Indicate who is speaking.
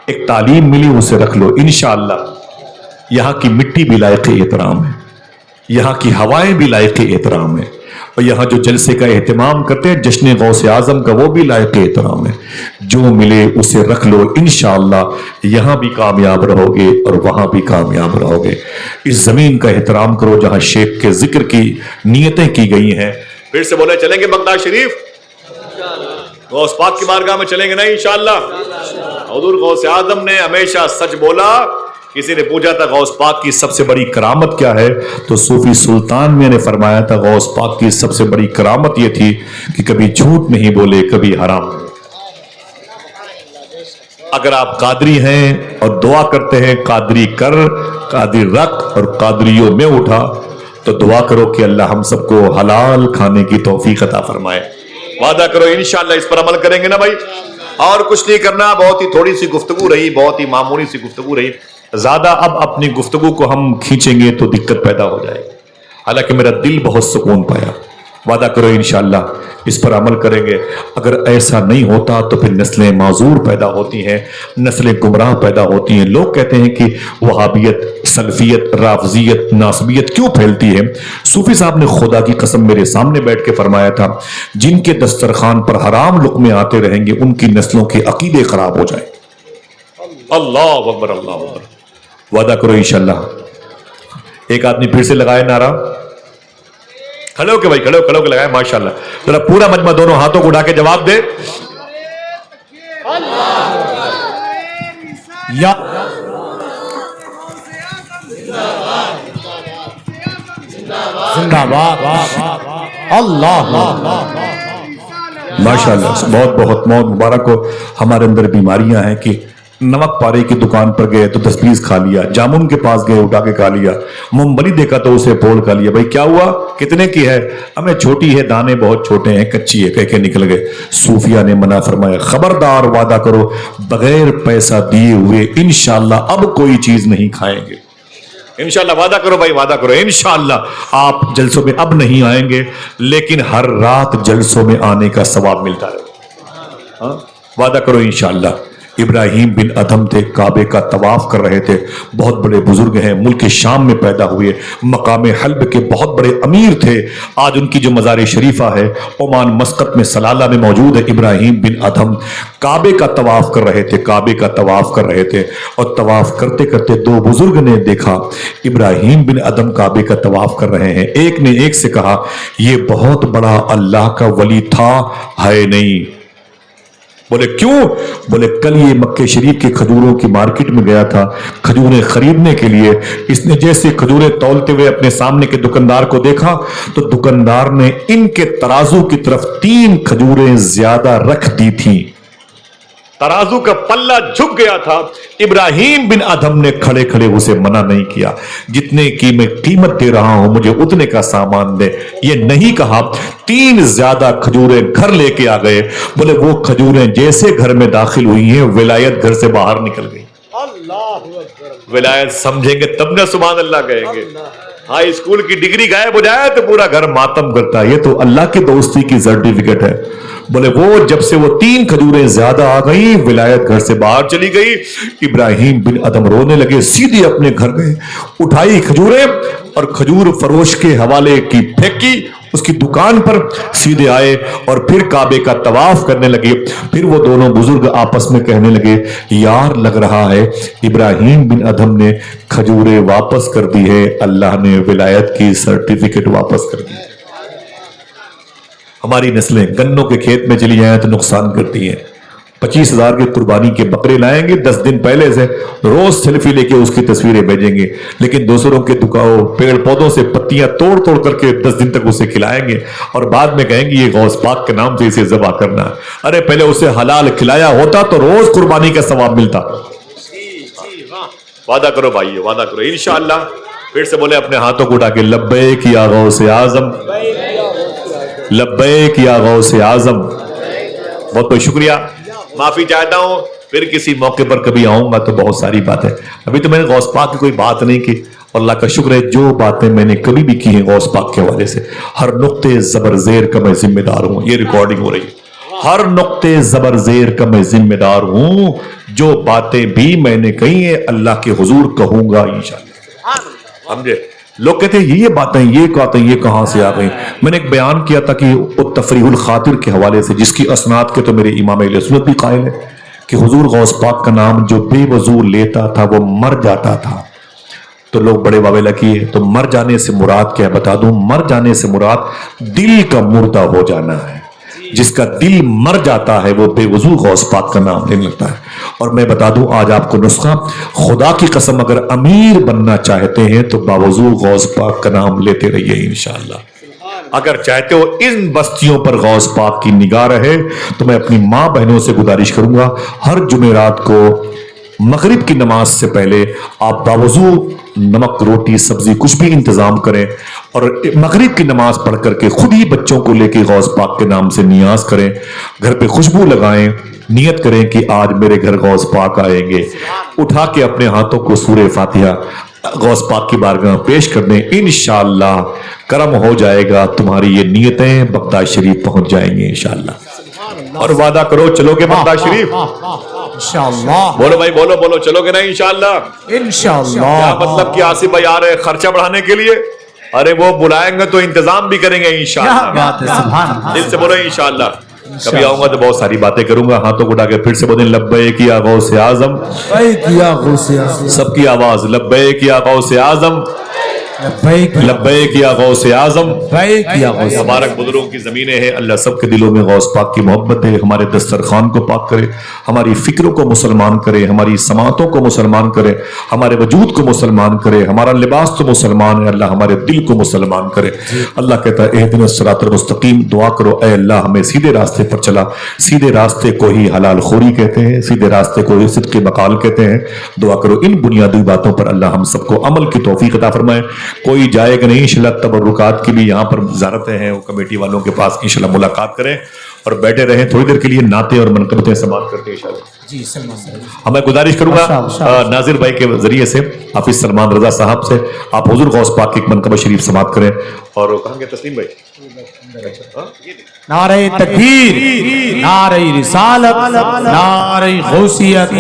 Speaker 1: ایک تعلیم ملی اسے رکھ لو انشاءاللہ. یہاں کی مٹی بھی لائق احترام ہے, یہاں کی ہوائیں بھی لائق احترام ہے, اور یہاں جو جلسے کا اہتمام کرتے ہیں جشن غوث اعظم کا وہ بھی لائق احترام ہے. جو ملے اسے رکھ لو انشاءاللہ, یہاں بھی کامیاب رہو گے اور وہاں بھی کامیاب رہو گے. اس زمین کا احترام کرو جہاں شیخ کے ذکر کی نیتیں کی گئی ہیں. پھر سے بولے چلیں گے بغداد شریف, غوث پاک کی بارگاہ میں چلیں گے نا انشاءاللہ. حضور غوث اعظم نے ہمیشہ سچ بولا. کسی نے پوچھا تھا غوث پاک کی سب سے بڑی کرامت کیا ہے, تو صوفی سلطان میں نے فرمایا تھا غوث پاک کی سب سے بڑی کرامت یہ تھی کہ کبھی جھوٹ نہیں بولے, کبھی حرام. اگر آپ قادری ہیں اور دعا کرتے ہیں قادری کر, قادری رکھ اور قادریوں میں اٹھا, تو دعا کرو کہ اللہ ہم سب کو حلال کھانے کی توفیق عطا فرمائے. وعدہ کرو انشاءاللہ اس پر عمل کریں گے نا بھائی. اور کچھ نہیں کرنا, بہت ہی تھوڑی سی گفتگو رہی, بہت ہی معمولی سی گفتگو رہی. زیادہ اب اپنی گفتگو کو ہم کھینچیں گے تو دقت پیدا ہو جائے گی. حالانکہ میرا دل بہت سکون پایا. وعدہ کرو انشاءاللہ اس پر عمل کریں گے. اگر ایسا نہیں ہوتا تو پھر نسلیں معذور پیدا ہوتی ہیں, نسلیں گمراہ پیدا ہوتی ہیں. لوگ کہتے ہیں کہ وہابیت, سلفیت, رافضیت, ناصبیت کیوں پھیلتی ہے. صوفی صاحب نے خدا کی قسم میرے سامنے بیٹھ کے فرمایا تھا, جن کے دسترخوان پر حرام لقمے آتے رہیں گے ان کی نسلوں کے عقیدے خراب ہو جائیں. اللہ اکبر, اللہ اکبر. وعدہ کرو انشاءاللہ. ایک آدمی پھر سے لگائے نعرہ, کھڑے ہو کے بھائی, کھڑے ہو کے لگائے. ماشاءاللہ. ذرا پورا مجمع دونوں ہاتھوں کو اٹھا کے جواب دے. یا زندہ باد اللہ. ماشاءاللہ, بہت بہت مبارک ہو. ہمارے اندر بیماریاں ہیں کہ نمک پارے کی دکان پر گئے تو 10-20 کھا لیا, جامن کے پاس گئے اٹھا کے کھا لیا, موم بلی دیکھا تو اسے پول کھا لیا. بھائی کیا ہوا, کتنے کی ہے, ہمیں چھوٹی ہے, دانے بہت چھوٹے ہیں, کچی ہے, کہہ کے نکل گئے. صوفیہ نے منع فرمایا, خبردار وعدہ کرو بغیر پیسہ دیے ہوئے انشاءاللہ اب کوئی چیز نہیں کھائیں گے. انشاءاللہ وعدہ کرو بھائی, وعدہ کرو انشاءاللہ. آپ جلسوں میں اب نہیں آئیں گے لیکن ہر رات جلسوں میں آنے کا ثواب ملتا ہے. وعدہ کرو انشاءاللہ. ابراہیم بن ادھم تھے, کعبے کا طواف کر رہے تھے, بہت بڑے بزرگ ہیں, ملک شام میں پیدا ہوئے, مقام حلب کے بہت بڑے امیر تھے. آج ان کی جو مزار شریفہ ہے عمان مسقط میں سلالہ میں موجود ہے. ابراہیم بن ادھم کعبے کا طواف کر رہے تھے, کعبے کا طواف کر رہے تھے, اور طواف کرتے کرتے دو بزرگ نے دیکھا ابراہیم بن ادھم کعبے کا طواف کر رہے ہیں. ایک نے ایک سے کہا یہ بہت بڑا اللہ کا ولی تھا, ہے نہیں. بولے کیوں؟ بولے کل یہ مکہ شریف کے کھجوروں کی مارکیٹ میں گیا تھا کھجوریں خریدنے کے لیے. اس نے جیسے کھجوریں تولتے ہوئے اپنے سامنے کے دکاندار کو دیکھا تو دکاندار نے ان کے ترازو کی طرف 3 کھجوریں زیادہ رکھ دی تھیں. ترازو کا پلہ جھک گیا تھا. ابراہیم بن ادھم نے کھڑے کھڑے اسے منع نہیں کیا, جتنے کی میں قیمت دے رہا ہوں مجھے اتنے کا سامان دے. یہ نہیں کہا, 3 زیادہ کھجوریں گھر لے کے آ گئے. بولے وہ کھجوریں جیسے گھر میں داخل ہوئی ہیں ولایت گھر سے باہر نکل گئی. ولایت سمجھیں گے تب نہ سبحان اللہ کہیں گے. ہائی اسکول کی ڈگری غائب ہو جائے تو پورا گھر ماتم کرتا ہے, یہ تو اللہ کی دوستی کی سرٹیفکیٹ ہے. بولے وہ جب سے وہ 3 کھجوریں زیادہ آ گئی ولایت گھر سے باہر چلی گئی. ابراہیم بن ادھم رونے لگے, سیدھے اپنے گھر گئے, اٹھائی کھجوریں اور کھجور فروش کے حوالے کی پھینکی, اس کی دکان پر سیدھے آئے اور پھر کعبے کا طواف کرنے لگے. پھر وہ دونوں بزرگ آپس میں کہنے لگے یار لگ رہا ہے ابراہیم بن ادھم نے کھجوریں واپس کر دی ہے, اللہ نے ولایت کی سرٹیفکیٹ واپس کر دی. ہماری نسلیں گنوں کے کھیت میں چلی جائیں تو نقصان کرتی ہیں. 25,000 کی قربانی کے بکرے لائیں گے 10 دن پہلے سے, روز سیلفی لے کے اس کی تصویریں بھیجیں گے, لیکن دوسروں کے پیڑ پودوں سے پتیاں توڑ توڑ کر کے 10 دن تک اسے کھلائیں گے اور بعد میں کہیں گے یہ غوث پاک کے نام سے اسے ذبح کرنا. ارے پہلے اسے حلال کھلایا ہوتا تو روز قربانی کا ثواب ملتا. وعدہ کرو بھائی, وعدہ کرو انشاءاللہ. پھر سے بولے اپنے ہاتھوں کو اٹھا کے لبیک یا غوث اعظم, لبیک یا غوث اعظم. بہت بہت شکریہ, معافی چاہتا ہوں. پھر کسی موقع پر کبھی آؤں گا تو بہت ساری باتیں. ابھی تو میں نے غوث پاک کی کوئی بات نہیں کی, اور اللہ کا شکر ہے جو باتیں میں نے کبھی بھی کی ہیں غوث پاک کے حوالے سے ہر نقطے زبر زیر کا میں ذمہ دار ہوں. یہ ریکارڈنگ ہو رہی ہے, ہر نقطے زبر زیر کا میں ذمہ دار ہوں. جو باتیں بھی میں نے کہی ہیں اللہ کے حضور کہوں گا انشاءاللہ. سمجھے؟ لوگ کہتے ہیں یہ باتیں یہ کہاں سے آ گئی. میں نے ایک بیان کیا تھا کہ تفریح الخاطر کے حوالے سے، جس کی اسناد کے تو میرے امام اہل سنت بھی قائل ہے کہ حضور غوث پاک کا نام جو بے وضو لیتا تھا وہ مر جاتا تھا. تو لوگ بڑے واویلا کیے. تو مر جانے سے مراد کیا بتا دوں؟ مر جانے سے مراد دل کا مردہ ہو جانا ہے. جس کا دل مر جاتا ہے وہ بے وضو غوث پاک کا نام لینے لگتا ہے. اور میں بتا دوں آج آپ کو نسخہ، خدا کی قسم اگر امیر بننا چاہتے ہیں تو باوضو غوث پاک کا نام لیتے رہیے انشاءاللہ. اگر چاہتے ہو ان بستیوں پر غوث پاک کی نگاہ رہے تو میں اپنی ماں بہنوں سے گزارش کروں گا ہر جمعرات کو مغرب کی نماز سے پہلے آپ باوضو نمک روٹی سبزی کچھ بھی انتظام کریں اور مغرب کی نماز پڑھ کر کے خود ہی بچوں کو لے کے غوث پاک کے نام سے نیاز کریں. گھر پہ خوشبو لگائیں، نیت کریں کہ آج میرے گھر غوث پاک آئیں گے. اٹھا کے اپنے ہاتھوں کو سورہ فاتحہ غوث پاک کی بارگاہ پیش کر دیں. انشاءاللہ کرم ہو جائے گا، تمہاری یہ نیتیں بغداد شریف پہنچ جائیں گے انشاءاللہ. اور وعدہ کرو چلو گے بغداد شریف؟
Speaker 2: انشاءاللہ.
Speaker 1: بولو بھائی بولو چلو گے نا انشاءاللہ؟
Speaker 2: انشاءاللہ.
Speaker 1: کیا مطلب کہ آصف بھائی آ رہے خرچہ بڑھانے کے لیے؟ ارے وہ بلائیں گے تو انتظام بھی کریں گے انشاءاللہ.
Speaker 2: بات ہے، سبحان اللہ.
Speaker 1: دل سے بولو انشاءاللہ. کبھی آؤں گا تو بہت ساری باتیں کروں گا. ہاتھوں کو اٹھا کے پھر سے بولیں لبیک یا غوث اعظم.
Speaker 2: لبیک یا غوث اعظم.
Speaker 1: سب کی آواز لبیک یا غوث اعظم، لبیک یا غوث اعظم.
Speaker 2: لبیک یا غوث اعظم.
Speaker 1: مبارک بزرگوں کی زمینیں ہیں. اللہ سب کے دلوں میں غوث پاک کی محبت ہے. ہمارے دسترخوان کو پاک کرے، ہماری فکروں کو مسلمان کرے، ہماری سماعتوں کو مسلمان کرے، ہمارے وجود کو مسلمان کرے. ہمارا لباس تو مسلمان ہے، اللہ ہمارے دل کو مسلمان کرے. اللہ کہتا ہے اہدنا الصراط المستقیم. دعا کرو اے اللہ ہمیں سیدھے راستے پر چلا. سیدھے راستے کو ہی حلال خوری کہتے ہیں، سیدھے راستے کو ہی صدق مقال کہتے ہیں. دعا کرو ان بنیادی باتوں پر اللہ ہم سب کو عمل کی توفیق عطا فرمائے. کوئی جائے گا نہیں انشاءاللہ. تبرکات کی بھی یہاں پر زیارتیں ہیں، وہ کمیٹی والوں کے پاس انشاءاللہ ملاقات کریں اور بیٹھے رہیں تھوڑی دیر کے لیے. نعتیں اور منقبتیں سماعت کرتے ہیں انشاءاللہ.
Speaker 2: جی سلمان.
Speaker 1: میں گزارش کروں گا ناظر بھائی کے ذریعے سے حافظ سلمان رضا صاحب سے آپ حضور غوث پاک کی ایک منقبہ شریف سماعت کریں. اور کہاں گے تسلیم بھائی؟
Speaker 2: نعرہ تکبیر، نعرہ رسالت، نعرہ غوثیت.